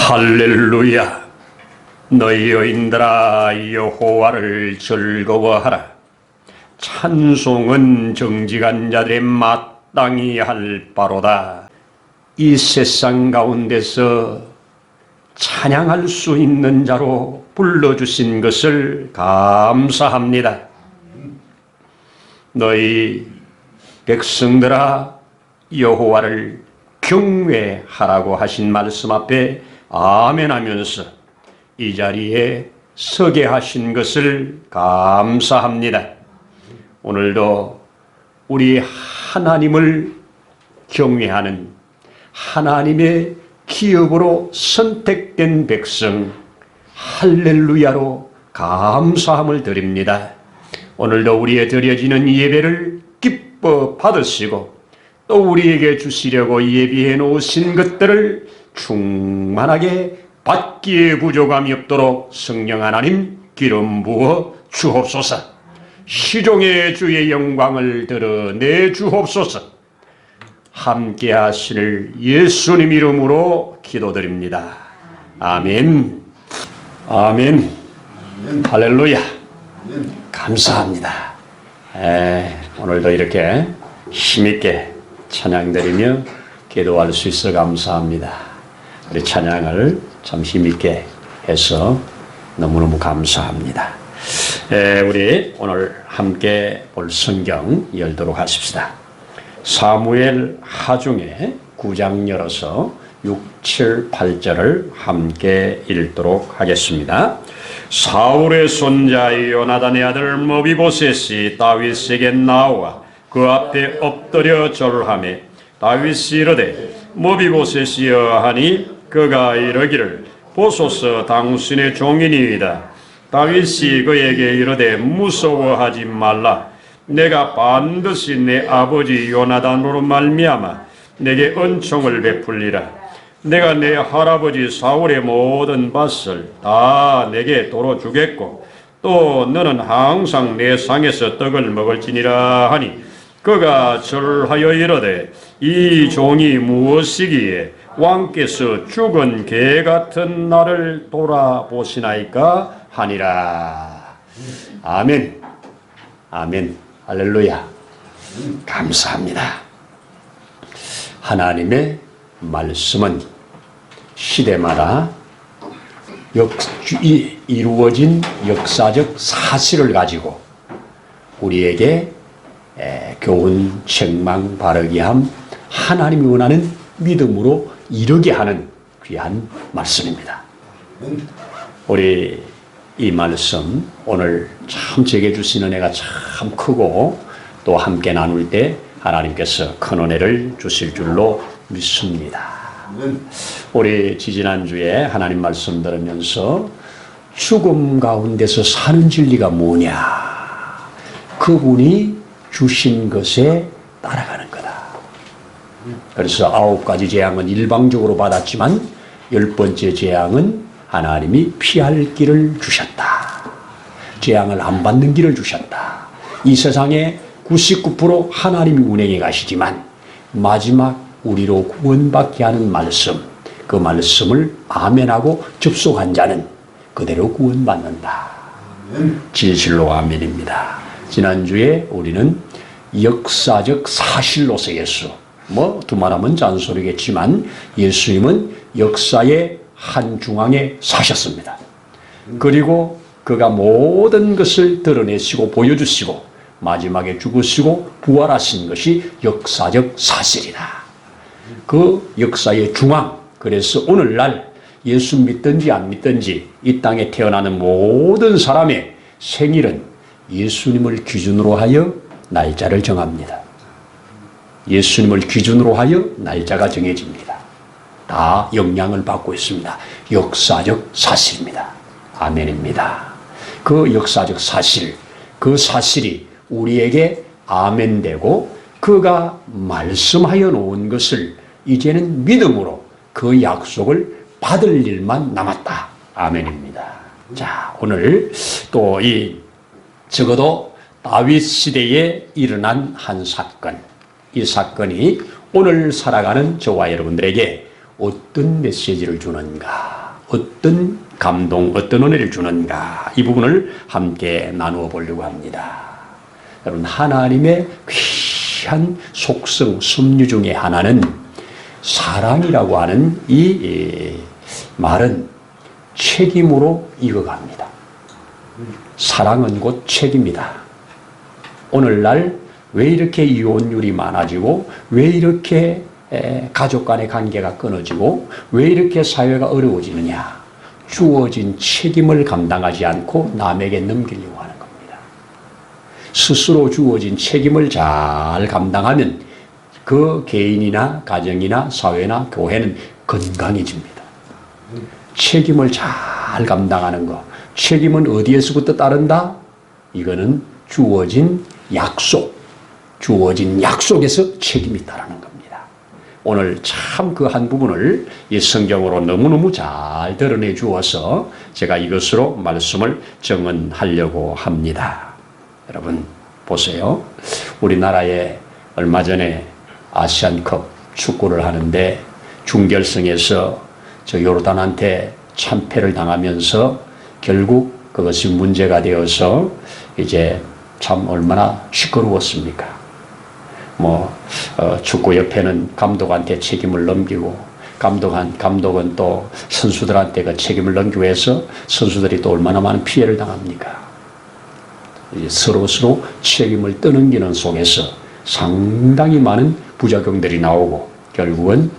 할렐루야. 너희 여인들아 여호와를 즐거워하라. 찬송은 정직한 자들의 마땅히 할 바로다. 이 세상 가운데서 찬양할 수 있는 자로 불러주신 것을 감사합니다. 너희 백성들아 여호와를 경외하라고 하신 말씀 앞에 아멘 하면서 이 자리에 서게 하신 것을 감사합니다. 오늘도 우리 하나님을 경외하는 하나님의 기업으로 선택된 백성 할렐루야로 감사함을 드립니다. 오늘도 우리의 드려지는 예배를 기뻐 받으시고 또 우리에게 주시려고 예비해 놓으신 것들을 충만하게 받기에 부족함이 없도록 성령 하나님 기름 부어 주옵소서. 시종의 주의 영광을 드러내 주옵소서. 함께 하실 예수님 이름으로 기도드립니다. 아멘. 아멘. 할렐루야. 감사합니다. 오늘도 이렇게 힘있게 찬양드리며 기도할 수 있어 감사합니다. 우리 찬양을 참 힘있게 해서 너무너무 감사합니다. 우리 오늘 함께 볼 성경 열도록 하십시다. 사무엘 하중에 9장 열어서 6, 7, 8절을 함께 읽도록 하겠습니다. 사울의 손자 요나단의 아들 머비보셋이 다윗에게 나와 그 앞에 엎드려 절하매 다윗이 이르되 머비보셋이여 하니 그가 이르기를 보소서 당신의 종이니이다. 다윗이 그에게 이르되 무서워하지 말라. 내가 반드시 내 아버지 요나단으로 말미암아 내게 은총을 베풀리라. 내가 내 할아버지 사울의 모든 밭을 다 내게 도로 주겠고 또 너는 항상 내 상에서 떡을 먹을지니라 하니 그가 절하여 이르되 이 종이 무엇이기에 왕께서 죽은 개 같은 나를 돌아보시나이까 하니라. 아멘. 아멘. 할렐루야. 감사합니다. 하나님의 말씀은 시대마다 이루어진 역사적 사실을 가지고 우리에게 교훈, 책망, 바르게 함, 하나님이 원하는 믿음으로 이르게 하는 귀한 말씀입니다. 우리 이 말씀 오늘 참 제게 주신 은혜가 참 크고 또 함께 나눌 때 하나님께서 큰 은혜를 주실 줄로 믿습니다. 우리 지지난주에 하나님 말씀 들으면서 죽음 가운데서 사는 진리가 뭐냐, 그분이 주신 것에 따라가는 거다. 그래서 9가지 재앙은 일방적으로 받았지만 10번째 재앙은 하나님이 피할 길을 주셨다. 재앙을 안 받는 길을 주셨다. 이 세상에 99% 하나님이 운행해 가시지만 마지막 우리로 구원받게 하는 말씀, 그 말씀을 아멘하고 접속한 자는 그대로 구원받는다. 진실로 아멘입니다. 지난주에 우리는 역사적 사실로서 예수, 두말하면 잔소리겠지만 예수님은 역사의 한 중앙에 사셨습니다. 그리고 그가 모든 것을 드러내시고 보여주시고 마지막에 죽으시고 부활하신 것이 역사적 사실이다. 그 역사의 중앙, 그래서 오늘날 예수 믿든지 안 믿든지 이 땅에 태어나는 모든 사람의 생일은 예수님을 기준으로 하여 날짜를 정합니다. 예수님을 기준으로 하여 날짜가 정해집니다. 다 영향을 받고 있습니다. 역사적 사실입니다. 아멘입니다. 그 역사적 사실, 그 사실이 우리에게 아멘되고 그가 말씀하여 놓은 것을 이제는 믿음으로 그 약속을 받을 일만 남았다. 아멘입니다. 자, 오늘 또 적어도 다윗 시대에 일어난 한 사건, 이 사건이 오늘 살아가는 저와 여러분들에게 어떤 메시지를 주는가? 어떤 감동, 어떤 은혜를 주는가, 이 부분을 함께 나누어 보려고 합니다. 여러분, 하나님의 귀한 속성, 섭리 중에 하나는 사랑이라고 하는 이 말은 책임으로 이어갑니다. 사랑은 곧 책임이다. 오늘날 왜 이렇게 이혼율이 많아지고, 왜 이렇게 가족 간의 관계가 끊어지고, 왜 이렇게 사회가 어려워지느냐? 주어진 책임을 감당하지 않고 남에게 넘기려고 하는 겁니다. 스스로 주어진 책임을 잘 감당하면 그 개인이나 가정이나 사회나 교회는 건강해집니다. 책임을 잘 감당하는 것. 책임은 어디에서부터 따른다? 이거는 주어진 약속, 주어진 약속에서 책임이 따르는 겁니다. 오늘 참 그 한 부분을 이 성경으로 너무너무 잘 드러내 주어서 제가 이것으로 말씀을 정언하려고 합니다. 여러분 보세요. 우리나라에 얼마 전에 아시안컵 축구를 하는데 준결승에서 저 요르단한테 참패를 당하면서 결국 그것이 문제가 되어서 이제 참 얼마나 시끄러웠습니까? 축구협회는 감독한테 책임을 넘기고, 감독은 또 선수들한테 그 책임을 넘기고 해서 선수들이 또 얼마나 많은 피해를 당합니까? 서로 책임을 떠넘기는 속에서 상당히 많은 부작용들이 나오고, 결국은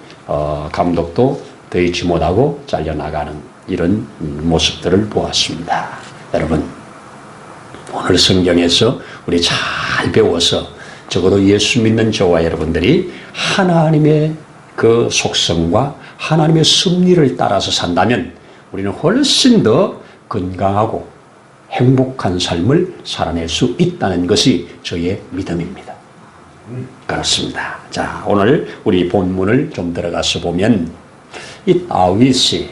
감독도 더 있지 못하고 잘려나가는 이런 모습들을 보았습니다. 여러분, 오늘 성경에서 우리 잘 배워서 적어도 예수 믿는 저와 여러분들이 하나님의 그 속성과 하나님의 섭리를 따라서 산다면 우리는 훨씬 더 건강하고 행복한 삶을 살아낼 수 있다는 것이 저의 믿음입니다. 그렇습니다. 자, 오늘 우리 본문을 좀 들어가서 보면 이 다윗이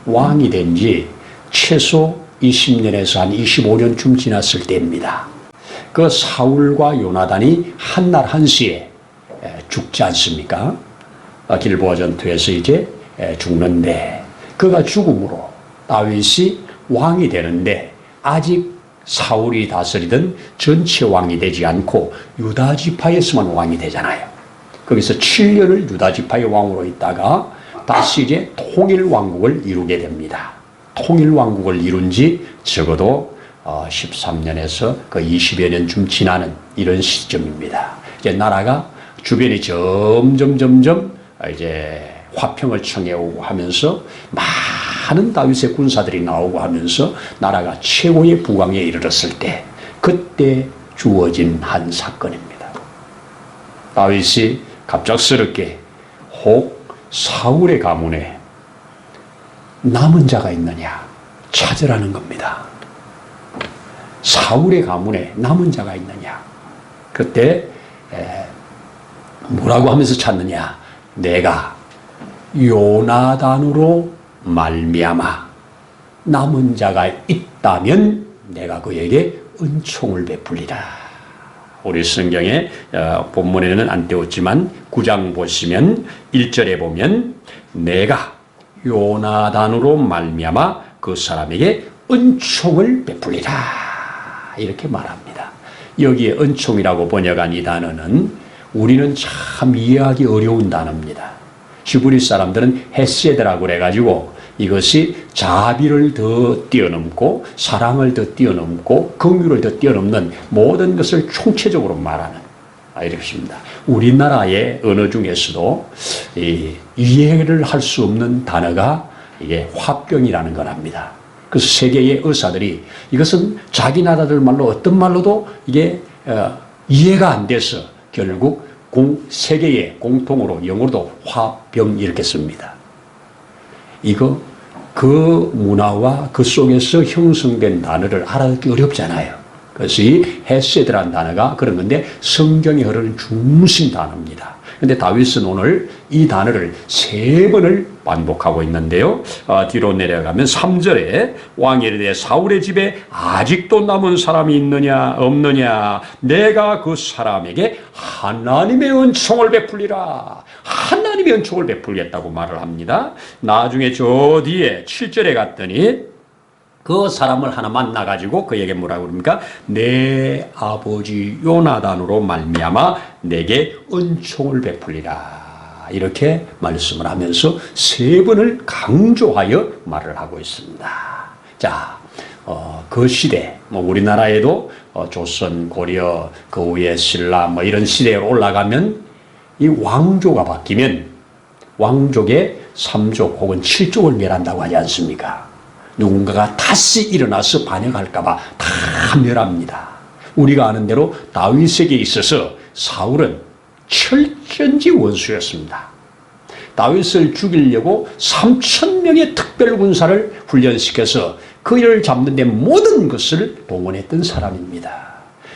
왕이 된 지 최소 20년에서 한 25년쯤 지났을 때입니다. 그 사울과 요나단이 한날 한시에 죽지 않습니까? 길보아 전투에서 이제 죽는데, 그가 죽음으로 다윗이 왕이 되는데 아직 사울이 다스리던 전체 왕이 되지 않고 유다 지파에서만 왕이 되잖아요. 거기서 7년을 유다 지파의 왕으로 있다가 다시 이제 통일 왕국을 이루게 됩니다. 통일 왕국을 이룬 지 적어도 13년에서 그 20여 년쯤 지나는 이런 시점입니다. 이제 나라가 주변이 점점 이제 화평을 청해오고 하면서 많은 다윗의 군사들이 나오고 하면서 나라가 최고의 부강에 이르렀을 때, 그때 주어진 한 사건입니다. 다윗이 갑작스럽게 혹 사울의 가문에 남은 자가 있느냐 찾으라는 겁니다. 사울의 가문에 남은 자가 있느냐. 그때 뭐라고 하면서 찾느냐. 내가 요나단으로 말미암아 남은 자가 있다면 내가 그에게 은총을 베풀리라. 우리 성경에 본문에는 안 띄웠지만 9장 보시면 1절에 보면 내가 요나단으로 말미암아 그 사람에게 은총을 베풀리라 이렇게 말합니다. 여기에 은총이라고 번역한 이 단어는 우리는 참 이해하기 어려운 단어입니다. 히브리 사람들은 헤세드라고 그래가지고 이것이 자비를 더 뛰어넘고 사랑을 더 뛰어넘고 긍휼을 더 뛰어넘는 모든 것을 총체적으로 말하는 이렇습니다. 우리나라의 언어 중에서도 이해를 할 수 없는 단어가 이게 화병이라는 거랍니다. 그래서 세계의 의사들이 이것은 자기 나라들 말로 어떤 말로도 이게 이해가 안 돼서 결국 세계의 공통으로 영어로도 화병 이렇게 씁니다. 이거 그 문화와 그 속에서 형성된 단어를 알아듣기 어렵잖아요. 그래서 이 헤세드라는 단어가 그런 건데 성경에 흐르는 중심 단어입니다. 근데 다윗은 오늘 이 단어를 3번을 반복하고 있는데요. 뒤로 내려가면 3절에 왕이 이르되 사울의 집에 아직도 남은 사람이 있느냐 없느냐 내가 그 사람에게 하나님의 은총을 베풀리라. 하나님의 은총을 베풀겠다고 말을 합니다. 나중에 저 뒤에 7절에 갔더니 그 사람을 하나 만나가지고 그에게 뭐라고 그럽니까? 내 아버지 요나단으로 말미암아 내게 은총을 베풀리라. 이렇게 말씀을 하면서 3번을 강조하여 말을 하고 있습니다. 자, 그 시대, 우리나라에도 조선, 고려, 그 후에 신라 이런 시대에 올라가면 이 왕조가 바뀌면 왕족의 3족 혹은 7족을 멸한다고 하지 않습니까? 누군가가 다시 일어나서 반역할까봐 다 멸합니다. 우리가 아는 대로 다윗에게 있어서 사울은 철전지 원수였습니다. 다윗을 죽이려고 3,000명의 특별군사를 훈련시켜서 그를 잡는 데 모든 것을 동원했던 사람입니다.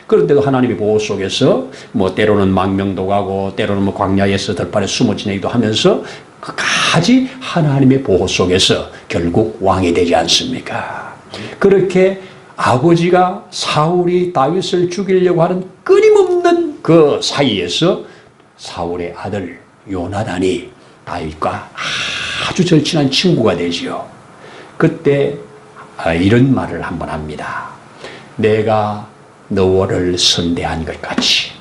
그런데도 하나님의 보호 속에서 때로는 망명도 가고 때로는 광야에서 들판에 숨어 지내기도 하면서 끝까지 하나님의 보호 속에서 결국 왕이 되지 않습니까? 그렇게 아버지가 사울이 다윗을 죽이려고 하는 끊임없는 그 사이에서 사울의 아들 요나단이 다윗과 아주 절친한 친구가 되지요. 그때 이런 말을 한번 합니다. 내가 너를 선대한 것 같이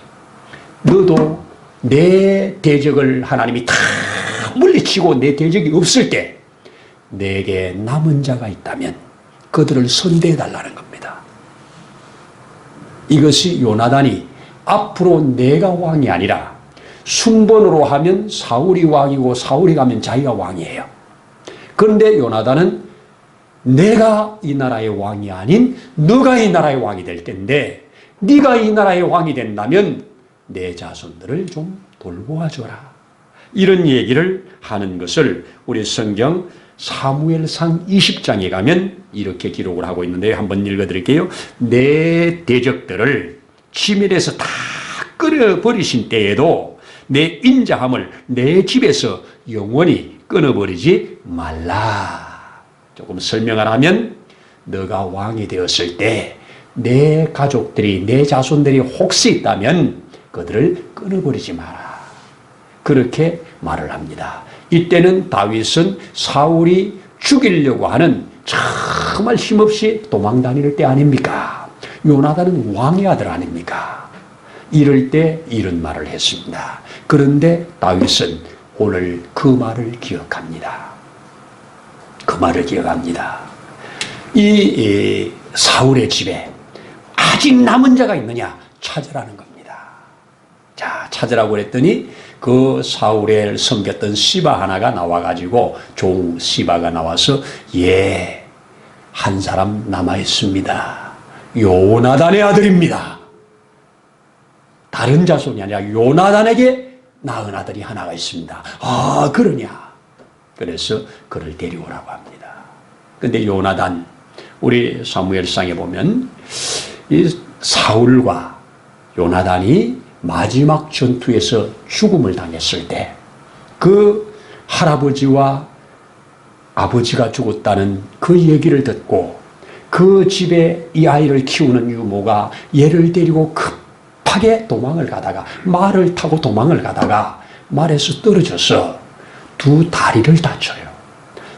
너도 내 대적을 하나님이 다 물리치고 내 대적이 없을 때 내게 남은 자가 있다면 그들을 선대해달라는 겁니다. 이것이 요나단이 앞으로 내가 왕이 아니라 순번으로 하면 사울이 왕이고 사울이 가면 자기가 왕이에요. 그런데 요나단은 내가 이 나라의 왕이 아닌 너가 이 나라의 왕이 될 텐데 네가 이 나라의 왕이 된다면 내 자손들을 좀 돌보아줘라. 이런 얘기를 하는 것을 우리 성경 사무엘상 20장에 가면 이렇게 기록을 하고 있는데요. 한번 읽어드릴게요. 내 대적들을 지면에서 다 끊어버리신 때에도 내 인자함을 내 집에서 영원히 끊어버리지 말라. 조금 설명을 하면 너가 왕이 되었을 때 내 가족들이 내 자손들이 혹시 있다면 그들을 끊어버리지 마라. 그렇게 말을 합니다. 이때는 다윗은 사울이 죽이려고 하는 정말 힘없이 도망다닐 때 아닙니까? 요나단은 왕의 아들 아닙니까? 이럴 때 이런 말을 했습니다. 그런데 다윗은 오늘 그 말을 기억합니다. 그 말을 기억합니다. 이 사울의 집에 아직 남은 자가 있느냐 찾으라는 겁니다. 자, 찾으라고 그랬더니 그 사울을 섬겼던 시바 하나가 나와가지고 종 시바가 나와서 한 사람 남아있습니다. 요나단의 아들입니다. 다른 자손이 아니라 요나단에게 낳은 아들이 하나가 있습니다. 아, 그러냐? 그래서 그를 데려오라고 합니다. 근데 요나단, 우리 사무엘상에 보면 이 사울과 요나단이 마지막 전투에서 죽음을 당했을 때 그 할아버지와 아버지가 죽었다는 그 얘기를 듣고 그 집에 이 아이를 키우는 유모가 얘를 데리고 급하게 도망을 가다가 말을 타고 도망을 가다가 말에서 떨어져서 두 다리를 다쳐요.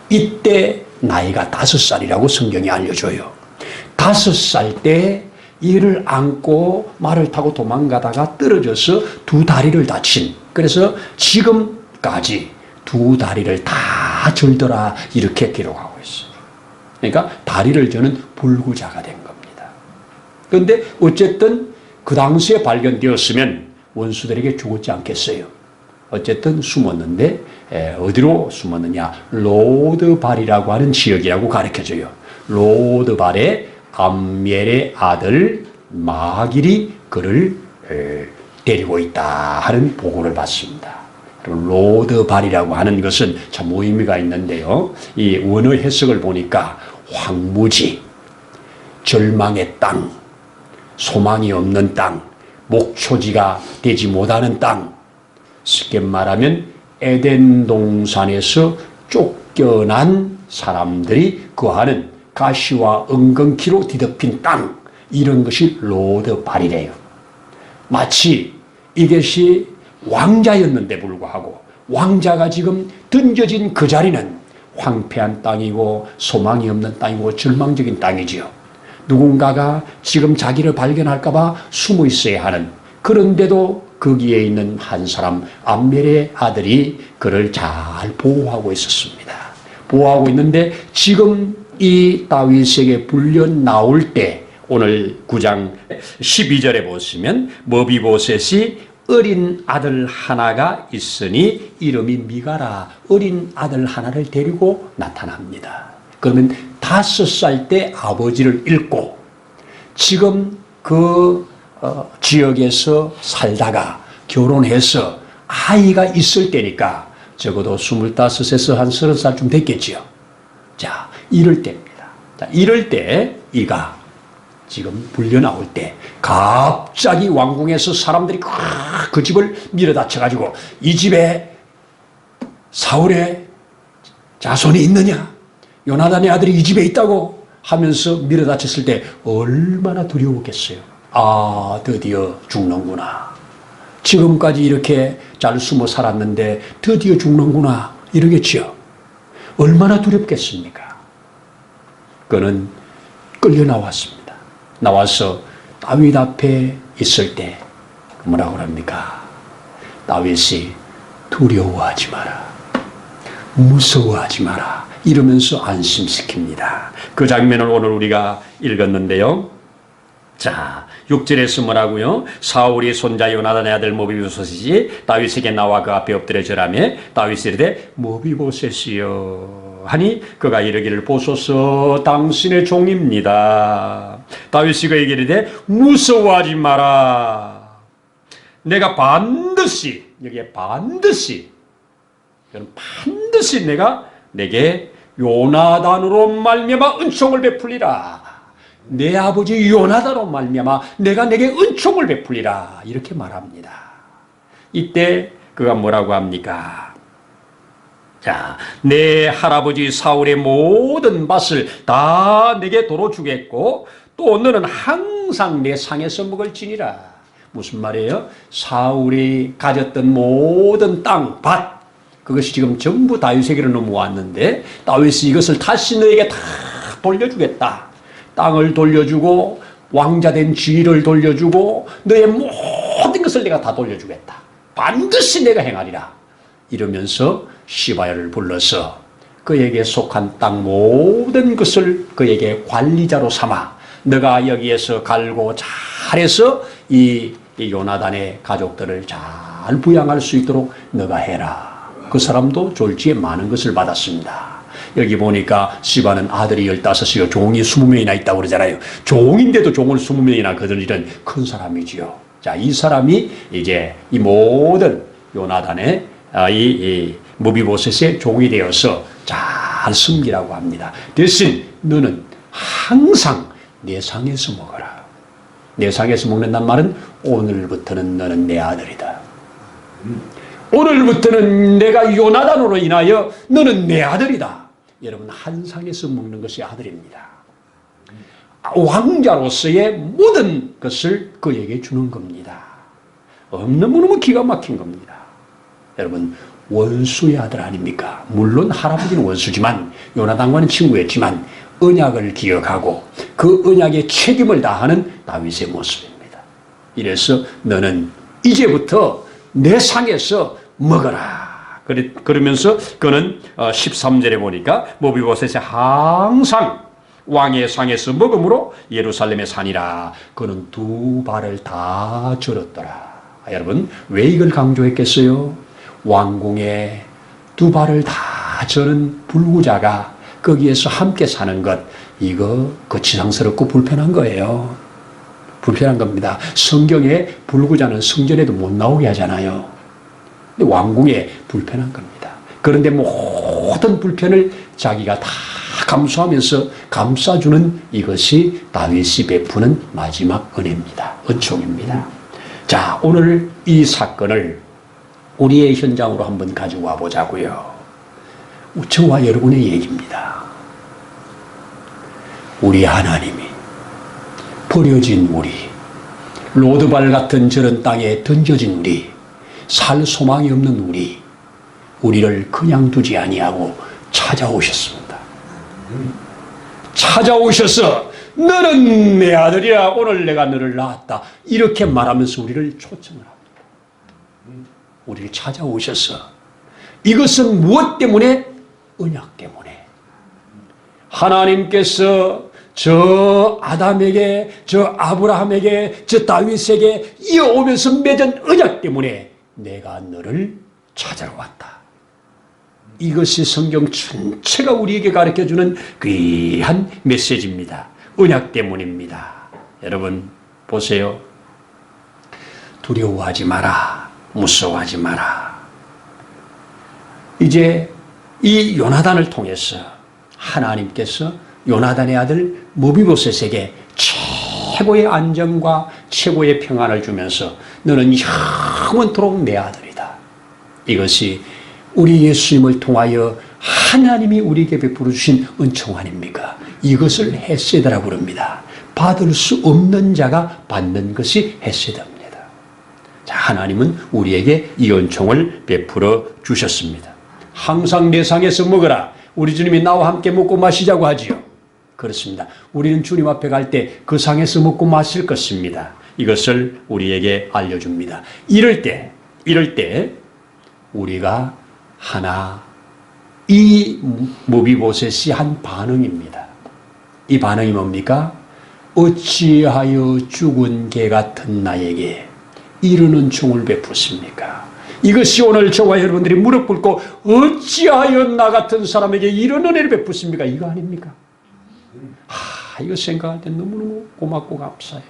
이때 나이가 5살이라고 성경이 알려줘요. 5살 때 이를 안고 말을 타고 도망가다가 떨어져서 두 다리를 다친, 그래서 지금까지 두 다리를 다 절더라 이렇게 기록하고 있어요. 그러니까 다리를 저는 불구자가 된 겁니다. 그런데 어쨌든 그 당시에 발견되었으면 원수들에게 죽었지 않겠어요. 어쨌든 숨었는데 어디로 숨었느냐, 로드발이라고 하는 지역이라고 가르쳐줘요. 로드발에 암멜의 아들 마길이 그를 데리고 있다 하는 보고를 받습니다. 로드발이라고 하는 것은 참 의미가 있는데요. 이 원어 해석을 보니까 황무지, 절망의 땅, 소망이 없는 땅, 목초지가 되지 못하는 땅, 쉽게 말하면 에덴 동산에서 쫓겨난 사람들이 거하는 가시와 엉겅퀴로 뒤덮인 땅, 이런 것이 로드발이래요. 마치 이것이 왕자였는데 불구하고 왕자가 지금 던져진 그 자리는 황폐한 땅이고 소망이 없는 땅이고 절망적인 땅이지요. 누군가가 지금 자기를 발견할까 봐 숨어 있어야 하는, 그런데도 거기에 있는 한 사람 암멜의 아들이 그를 잘 보호하고 있었습니다. 보호하고 있는데 지금 이 다윗에게 불려 나올 때 오늘 9장 12절에 보시면 머비보셋이 어린 아들 하나가 있으니 이름이 미가라, 어린 아들 하나를 데리고 나타납니다. 그러면 5살 때 아버지를 잃고 지금 그 지역에서 살다가 결혼해서 아이가 있을 때니까 적어도 25에서 한 30살쯤 됐겠지요. 자, 이럴 때입니다. 자, 이럴 때 이가 지금 불려 나올 때 갑자기 왕궁에서 사람들이 그 집을 밀어닥쳐가지고 이 집에 사울의 자손이 있느냐, 요나단의 아들이 이 집에 있다고 하면서 밀어닥쳤을 때 얼마나 두려웠겠어요. 아, 드디어 죽는구나. 지금까지 이렇게 잘 숨어 살았는데 드디어 죽는구나 이러겠지요. 얼마나 두렵겠습니까? 그는 끌려 나왔습니다. 나와서 다윗 앞에 있을 때 뭐라고 합니까? 다윗이 두려워하지 마라, 무서워하지 마라 이러면서 안심시킵니다. 그 장면을 오늘 우리가 읽었는데요. 자, 6절에서 뭐라고요? 사울이 손자 요나단의 아들 머비보셋이 다윗에게 나와 그 앞에 엎드려 절하며 다윗이 이르되 머비보셋이여 하니 그가 이르기를 보소서 당신의 종입니다. 다윗이 그에게 이르되 무서워하지 마라. 내가 반드시, 여기에 반드시 내가 내게 요나단으로 말미암아 은총을 베풀리라. 내 아버지 요나단으로 말미암아 내가 내게 은총을 베풀리라 이렇게 말합니다. 이때 그가 뭐라고 합니까? 자, 내 할아버지 사울의 모든 밭을 다 내게 도로 주겠고 또 너는 항상 내 상에서 먹을지니라. 무슨 말이에요? 사울이 가졌던 모든 땅, 밭, 그것이 지금 전부 다윗에게로 넘어왔는데 다윗이 이것을 다시 너에게 다 돌려주겠다. 땅을 돌려주고 왕자된 지위를 돌려주고 너의 모든 것을 내가 다 돌려주겠다. 반드시 내가 행하리라. 이러면서 시바야를 불러서 그에게 속한 땅 모든 것을 그에게 관리자로 삼아 너가 여기에서 갈고 잘해서 이 요나단의 가족들을 잘 부양할 수 있도록 너가 해라. 그 사람도 졸지에 많은 것을 받았습니다. 여기 보니까 시바는 아들이 15이요 종이 20명이나 있다고 그러잖아요. 종인데도 종을 20명이나 거느리는 큰 사람이지요. 자, 이 사람이 이제 이 모든 요나단의 이 머비보셋의 종이 되어서 잘 섬기라고 합니다. 대신 너는 항상 내 상에서 먹어라. 내 상에서 먹는단 말은 오늘부터는 너는 내 아들이다. 오늘부터는 내가 요나단으로 인하여 너는 내 아들이다. 여러분, 한 상에서 먹는 것이 아들입니다. 왕자로서의 모든 것을 그에게 주는 겁니다. 너무너무 기가 막힌 겁니다. 여러분, 원수의 아들 아닙니까? 물론 할아버지는 원수지만 요나단과는 친구였지만 언약을 기억하고 그 언약의 책임을 다하는 다윗의 모습입니다. 이래서 너는 이제부터 내 상에서 먹어라. 그러면서 그는 13절에 보니까 머비보셋이 항상 왕의 상에서 먹음으로 예루살렘에 사니라. 그는 2발을 다 절었더라. 여러분, 왜 이걸 강조했겠어요? 왕궁에 2발을 다 저는 불구자가 거기에서 함께 사는 것, 이거 거치장스럽고 불편한 거예요. 불편한 겁니다. 성경에 불구자는 성전에도 못 나오게 하잖아요. 근데 왕궁에 불편한 겁니다. 그런데 모든 불편을 자기가 다 감수하면서 감싸주는 이것이 다윗이 베푸는 마지막 은혜입니다. 은총입니다. 자, 오늘 이 사건을 우리의 현장으로 한번 가져와 보자고요. 저와 여러분의 얘기입니다. 우리 하나님이 버려진 우리, 로드발 같은 저런 땅에 던져진 우리, 살 소망이 없는 우리를 그냥 두지 아니하고 찾아오셨습니다. 찾아오셔서 너는 내 아들이야, 오늘 내가 너를 낳았다, 이렇게 말하면서 우리를 초청을 합니다. 우리를 찾아오셔서, 이것은 무엇 때문에? 언약 때문에. 하나님께서 저 아담에게, 저 아브라함에게, 저 다윗에게 이어오면서 맺은 언약 때문에 내가 너를 찾아러 왔다. 이것이 성경 전체가 우리에게 가르쳐주는 귀한 메시지입니다. 언약 때문입니다. 여러분 보세요. 두려워하지 마라. 무서워하지 마라. 이제 이 요나단을 통해서 하나님께서 요나단의 아들 무비보셋에게 최고의 안정과 최고의 평안을 주면서 너는 영원토록 내 아들이다. 이것이 우리 예수님을 통하여 하나님이 우리에게 베풀어 주신 은총 아닙니까? 이것을 헤세드라고 부릅니다. 받을 수 없는 자가 받는 것이 헤세드입니다. 자, 하나님은 우리에게 이 은총을 베풀어 주셨습니다. 항상 내 상에서 먹어라. 우리 주님이 나와 함께 먹고 마시자고 하지요. 그렇습니다. 우리는 주님 앞에 갈 때 그 상에서 먹고 마실 것입니다. 이것을 우리에게 알려줍니다. 이럴 때 우리가 하나, 이 무비보셋이 한 반응입니다. 이 반응이 뭡니까? 어찌하여 죽은 개 같은 나에게 이런 은총을 베푸십니까? 이것이 오늘 저와 여러분들이 무릎 꿇고 어찌하여 나 같은 사람에게 이런 은혜를 베푸십니까? 이거 아닙니까? 이거 생각할 때 너무너무 고맙고 감사해요.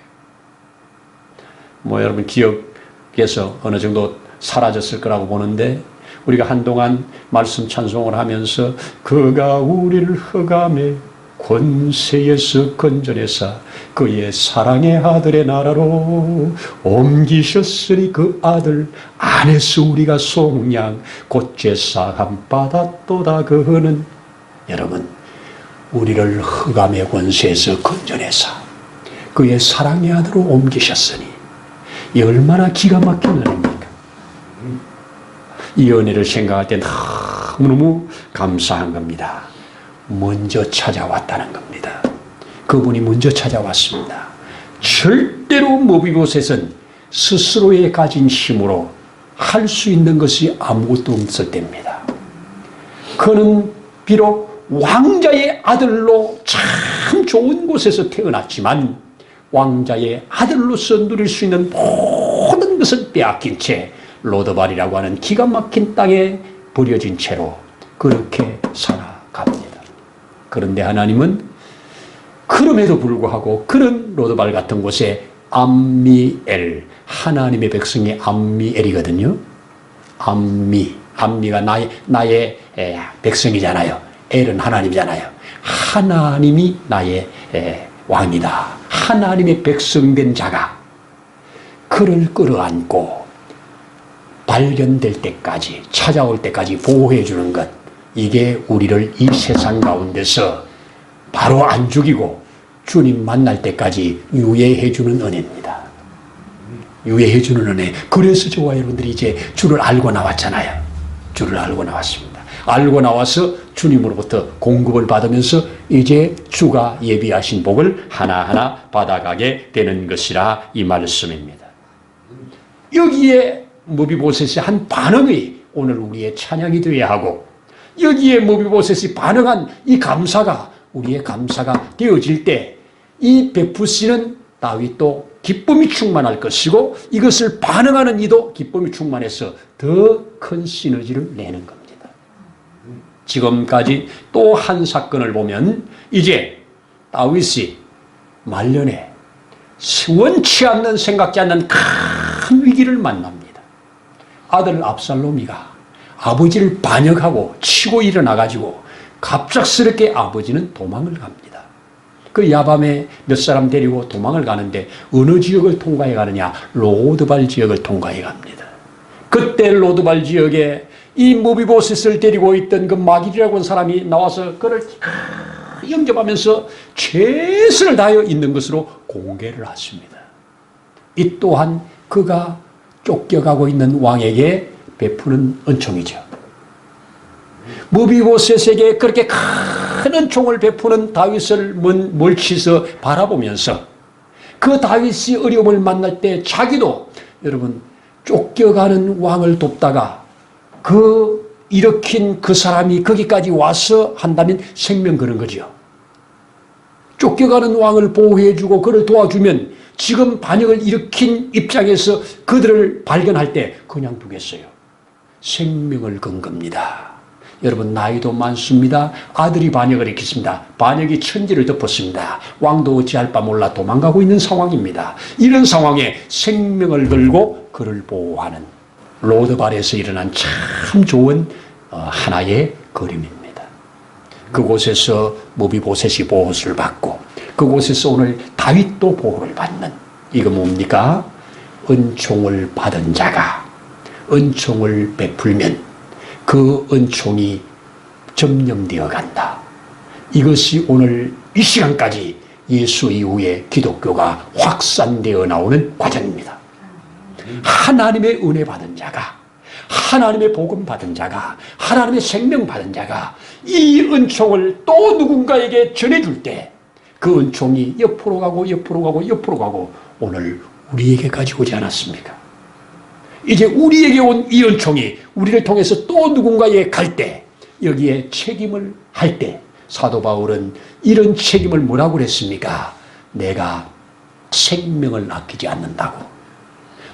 여러분 기억에서 어느 정도 사라졌을 거라고 보는데, 우리가 한동안 말씀 찬송을 하면서 그가 우리를 흑암의 권세에서 건져내사 그의 사랑의 아들의 나라로 옮기셨으니 그 아들 안에서 우리가 속량 곧 제사함 받았도다. 그는, 여러분, 우리를 흑암의 권세에서 건져내사 그의 사랑의 아들로 옮기셨으니 이 얼마나 기가 막힌 은혜입니까? 이 은혜를 생각할 때 너무너무 감사한 겁니다. 먼저 찾아왔다는 겁니다. 그분이 먼저 찾아왔습니다. 절대로 무비보셋은 스스로의 가진 힘으로 할 수 있는 것이 아무것도 없을 때입니다. 그는 비록 왕자의 아들로 참 좋은 곳에서 태어났지만 왕자의 아들로서 누릴 수 있는 모든 것을 빼앗긴 채 로드발이라고 하는 기가 막힌 땅에 버려진 채로 그렇게 살아갑니다. 그런데 하나님은 그럼에도 불구하고 그런 로드발 같은 곳에 암미엘, 하나님의 백성이 암미엘이거든요. 암미가 나의 백성이잖아요. 엘은 하나님이잖아요. 하나님이 나의 왕이다. 하나님의 백성된 자가 그를 끌어안고 발견될 때까지, 찾아올 때까지 보호해 주는 것, 이게 우리를 이 세상 가운데서 바로 안 죽이고 주님 만날 때까지 유예해 주는 은혜입니다. 유예해 주는 은혜. 그래서 저와 여러분들이 이제 주를 알고 나왔잖아요. 주를 알고 나왔습니다. 알고 나와서 주님으로부터 공급을 받으면서 이제 주가 예비하신 복을 하나하나 받아가게 되는 것이라 이 말씀입니다. 여기에 무비보셋이 한 반응이 오늘 우리의 찬양이 되어야 하고, 여기에 무비보셋이 반응한 이 감사가 우리의 감사가 되어질 때 이 베푸시는 다윗도 기쁨이 충만할 것이고, 이것을 반응하는 이도 기쁨이 충만해서 더 큰 시너지를 내는 겁니다. 지금까지 또 한 사건을 보면 이제 다윗이 말년에 원치 않는, 생각지 않는 큰 위기를 만납니다. 아들 압살롬이가 아버지를 반역하고 치고 일어나가지고 갑작스럽게 아버지는 도망을 갑니다. 그 야밤에 몇 사람 데리고 도망을 가는데 어느 지역을 통과해 가느냐? 로드발 지역을 통과해 갑니다. 그때 로드발 지역에 이 무비보셋을 데리고 있던 그 마길이라고 하는 사람이 나와서 그를 영접하면서 최선을 다하여 있는 것으로 공개를 하십니다. 이 또한 그가 쫓겨가고 있는 왕에게 베푸는 은총이죠. 무비보셋에게 그렇게 큰 은총을 베푸는 다윗을 멀치서 바라보면서 그 다윗이 어려움을 만날 때 자기도 여러분 쫓겨가는 왕을 돕다가 그 일으킨 그 사람이 거기까지 와서 한다면 생명 거는 거죠. 쫓겨가는 왕을 보호해주고 그를 도와주면 지금 반역을 일으킨 입장에서 그들을 발견할 때 그냥 두겠어요. 생명을 건 겁니다. 여러분 나이도 많습니다. 아들이 반역을 일으켰습니다. 반역이 천지를 덮었습니다. 왕도 어찌할 바 몰라 도망가고 있는 상황입니다. 이런 상황에 생명을 걸고 그를 보호하는 로드발에서 일어난 참 좋은 하나의 그림입니다. 그곳에서 무비보셋이 보호를 받고 그곳에서 오늘 다윗도 보호를 받는 이거 뭡니까? 은총을 받은 자가 은총을 베풀면 그 은총이 점령되어 간다. 이것이 오늘 이 시간까지 예수 이후에 기독교가 확산되어 나오는 과정입니다. 하나님의 은혜 받은 자가 하나님의 복음 받은 자가 하나님의 생명 받은 자가 이 은총을 또 누군가에게 전해줄 때 그 은총이 옆으로 가고 옆으로 가고 옆으로 가고 오늘 우리에게까지 오지 않았습니까? 이제 우리에게 온 이 은총이 우리를 통해서 또 누군가에게 갈 때 여기에 책임을 할 때 사도 바울은 이런 책임을 뭐라고 그랬습니까? 내가 생명을 아끼지 않는다고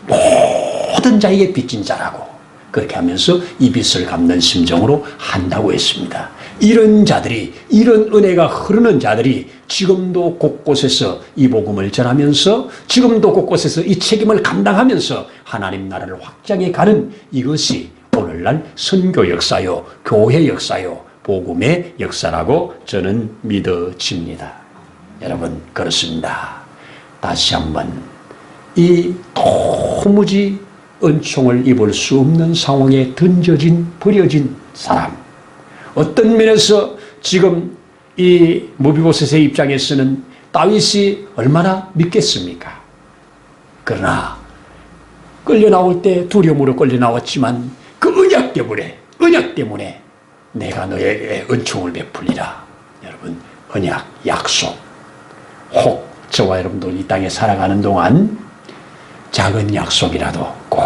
모든 자에게 빚진 자라고 그렇게 하면서 이 빚을 갚는 심정으로 한다고 했습니다. 이런 자들이 이런 은혜가 흐르는 자들이 지금도 곳곳에서 이 복음을 전하면서 지금도 곳곳에서 이 책임을 감당하면서 하나님 나라를 확장해 가는 이것이 오늘날 선교 역사요 교회 역사요 복음의 역사라고 저는 믿어집니다. 여러분 그렇습니다. 다시 한번 이 도무지 은총을 입을 수 없는 상황에 던져진 버려진 사람 어떤 면에서 지금 이 무비보셋의 입장에서는 다윗이 얼마나 믿겠습니까? 그러나 끌려 나올 때 두려움으로 끌려 나왔지만 그 언약 때문에 내가 너에게 은총을 베풀리라. 여러분 언약 약속 혹 저와 여러분들 이 땅에 살아가는 동안 작은 약속이라도 꼭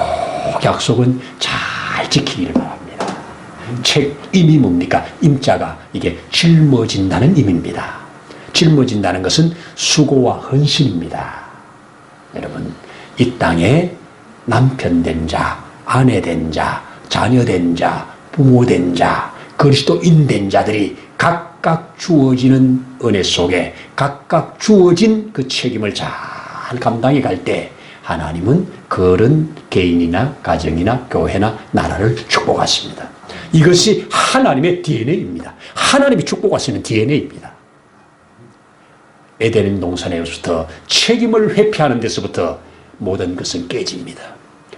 약속은 잘 지키기를 바랍니다. 책임이 뭡니까? 임자가 이게 짊어진다는 의미입니다. 짊어진다는 것은 수고와 헌신입니다. 여러분 이 땅에 남편 된 자, 아내 된 자, 자녀 된 자, 부모 된 자, 그리스도인 된 자들이 각각 주어지는 은혜 속에 각각 주어진 그 책임을 잘 감당해 갈 때 하나님은 그런 개인이나 가정이나 교회나 나라를 축복하십니다. 이것이 하나님의 DNA입니다. 하나님이 축복하시는 DNA입니다. 에덴 동산에서부터 책임을 회피하는 데서부터 모든 것은 깨집니다.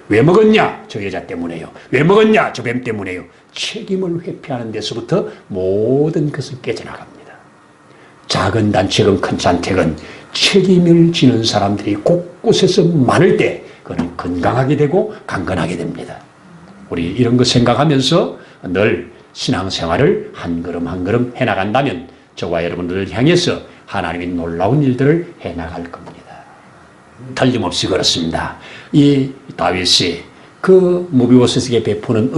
왜 먹었냐? 저 여자 때문에요. 왜 먹었냐? 저 뱀 때문에요. 책임을 회피하는 데서부터 모든 것은 깨져나갑니다. 작은 단체건 큰 단체건 책임을 지는 사람들이 곳곳에서 많을 때 그는 건강하게 되고 강건하게 됩니다. 우리 이런 거 생각하면서 늘 신앙생활을 한 걸음 한 걸음 해나간다면 저와 여러분들을 향해서 하나님이 놀라운 일들을 해나갈 겁니다. 틀림없이 그렇습니다. 이 다윗이 그 무비보셋에게 베푸는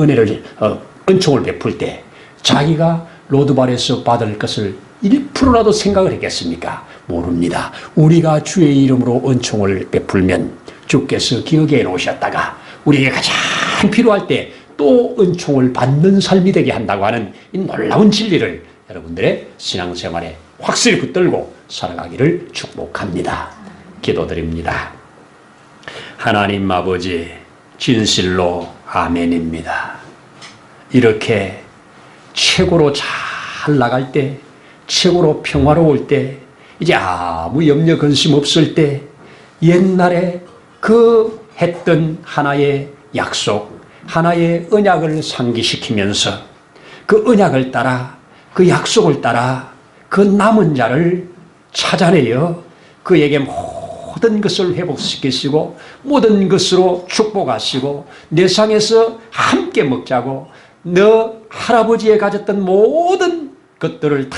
은총을 베풀 때 자기가 로드발에서 받을 것을 1%라도 생각을 했겠습니까? 모릅니다. 우리가 주의 이름으로 은총을 베풀면 주께서 기억해 놓으셨다가 우리에게 가장 필요할 때 또 은총을 받는 삶이 되게 한다고 하는 이 놀라운 진리를 여러분들의 신앙생활에 확실히 붙들고 살아가기를 축복합니다. 기도드립니다. 하나님 아버지 진실로 아멘입니다. 이렇게 최고로 잘 나갈 때 최고로 평화로울 때 이제 아무 염려 근심 없을 때 옛날에 그 했던 하나의 약속 하나의 언약을 상기시키면서 그 언약을 따라 그 약속을 따라 그 남은 자를 찾아내어 그에게 모든 것을 회복시키시고 모든 것으로 축복하시고 내 상에서 함께 먹자고 너 할아버지에 가졌던 모든 것들을 다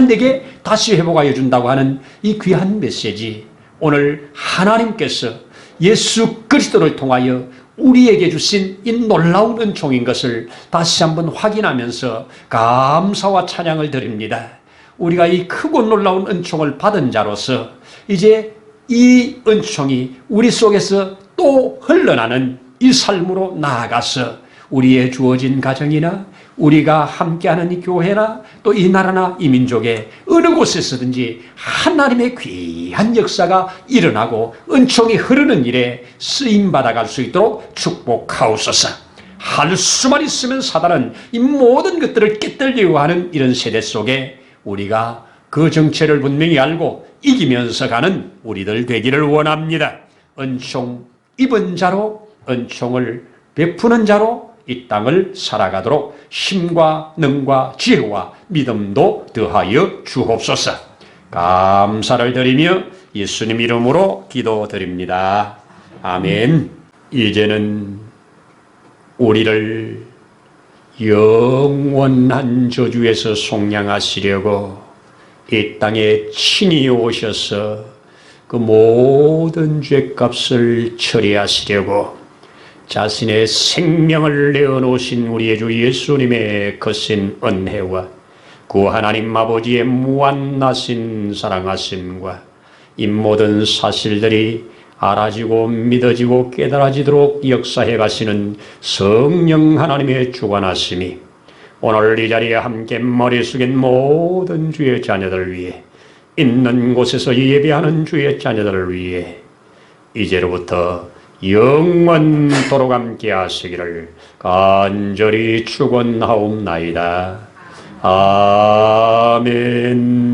내게 다시 회복하여 준다고 하는 이 귀한 메시지, 오늘 하나님께서 예수 그리스도를 통하여 우리에게 주신 이 놀라운 은총인 것을 다시 한번 확인하면서 감사와 찬양을 드립니다. 우리가 이 크고 놀라운 은총을 받은 자로서 이제 이 은총이 우리 속에서 또 흘러나는 이 삶으로 나아가서 우리의 주어진 가정이나 우리가 함께하는 이 교회나 또 이 나라나 이 민족의 어느 곳에서든지 하나님의 귀한 역사가 일어나고 은총이 흐르는 일에 쓰임받아갈 수 있도록 축복하옵소서. 할 수만 있으면 사단은 이 모든 것들을 깨뜨리려고 하는 이런 세대 속에 우리가 그 정체를 분명히 알고 이기면서 가는 우리들 되기를 원합니다. 은총 입은 자로 은총을 베푸는 자로 이 땅을 살아가도록 힘과 능과 지혜와 믿음도 더하여 주옵소서. 감사를 드리며 예수님 이름으로 기도드립니다. 아멘. 이제는 우리를 영원한 저주에서 속량하시려고 이 땅에 친히 오셔서 그 모든 죄값을 처리하시려고 자신의 생명을 내어놓으신 우리의 주 예수님의 거신 은혜와 구 하나님 아버지의 무한하신 사랑하심과 이 모든 사실들이 알아지고 믿어지고 깨달아지도록 역사해 가시는 성령 하나님의 주관하심이 오늘 이 자리에 함께 머리 숙인 모든 주의 자녀들 위해 있는 곳에서 예배하는 주의 자녀들을 위해 이제로부터 영원토록 함께 하시기를 간절히 축원하옵나이다. 아멘.